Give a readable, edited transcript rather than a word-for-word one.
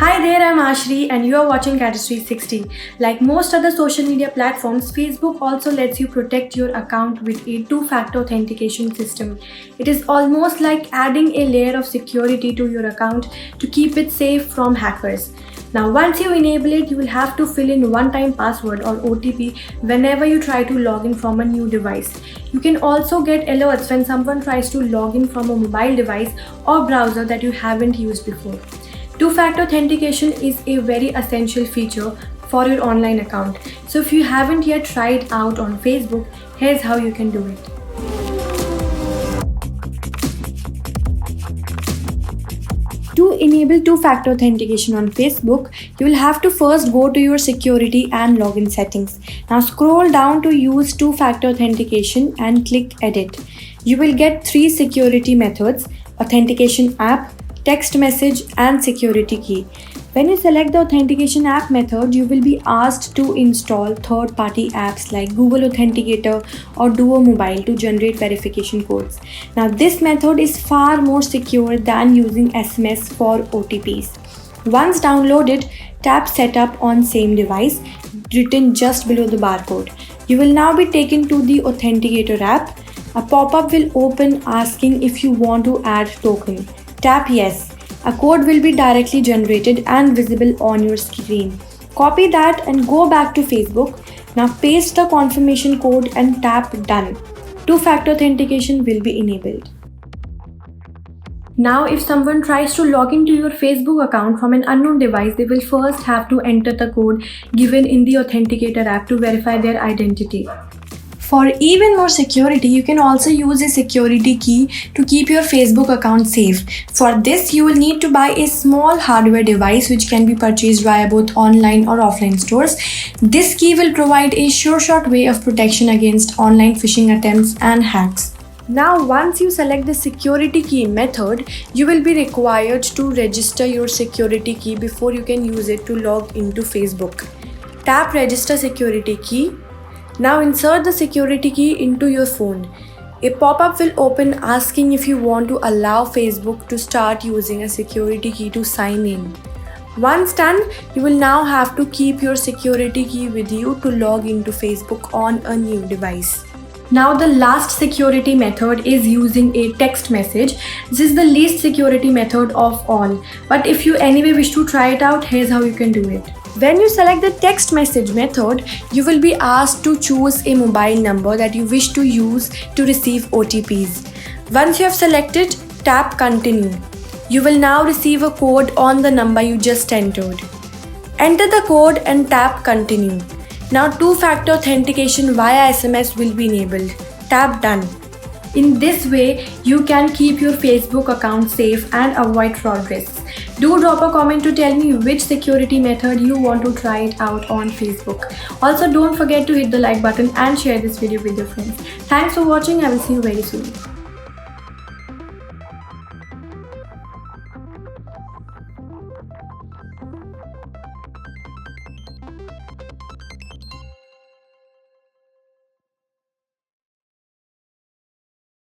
Hi there, I'm Ashri and you are watching Catus 360. Like most other social media platforms, Facebook also lets you protect your account with a two-factor authentication system. It is almost like adding a layer of security to your account to keep it safe from hackers. Now, once you enable it, you will have to fill in one-time password or OTP whenever you try to log in from a new device. You can also get alerts when someone tries to log in from a mobile device or browser that you haven't used before. Two-factor authentication is a very essential feature for your online account. So if you haven't yet tried out on Facebook, here's how you can do it. To enable two-factor authentication on Facebook, you will have to first go to your security and login settings. Now scroll down to use two-factor authentication and click edit. You will get three security methods: authentication app, text message and security key. When you select the authentication app method, you will be asked to install third-party apps like Google Authenticator or Duo Mobile to generate verification codes. Now this method is far more secure than using SMS for OTPs. Once downloaded, tap setup on same device written just below the barcode. You will now be taken to the Authenticator app. A pop-up will open asking if you want to add token. Tap yes. A code will be directly generated and visible on your screen. Copy that and go back to Facebook. Now paste the confirmation code and tap done. Two-factor authentication will be enabled. Now if someone tries to log into your Facebook account from an unknown device, they will first have to enter the code given in the Authenticator app to verify their identity. For even more security, you can also use a security key to keep your Facebook account safe. For this, you will need to buy a small hardware device which can be purchased via both online or offline stores. This key will provide a sure shot way of protection against online phishing attempts and hacks. Now, once you select the security key method, you will be required to register your security key before you can use it to log into Facebook. Tap register security key. Now insert the security key into your phone. A pop-up will open asking if you want to allow Facebook to start using a security key to sign in. Once done, you will now have to keep your security key with you to log into Facebook on a new device. Now the last security method is using a text message. This is the least security method of all. But if you anyway wish to try it out, here's how you can do it. When you select the text message method, you will be asked to choose a mobile number that you wish to use to receive OTPs. Once you have selected, tap continue. You will now receive a code on the number you just entered. Enter the code and tap continue. Now two-factor authentication via SMS will be enabled. Tap done. In this way, you can keep your Facebook account safe and avoid fraud risks. Do drop a comment to tell me which security method you want to try it out on Facebook. Also, don't forget to hit the like button and share this video with your friends. Thanks for watching. I will see you very soon.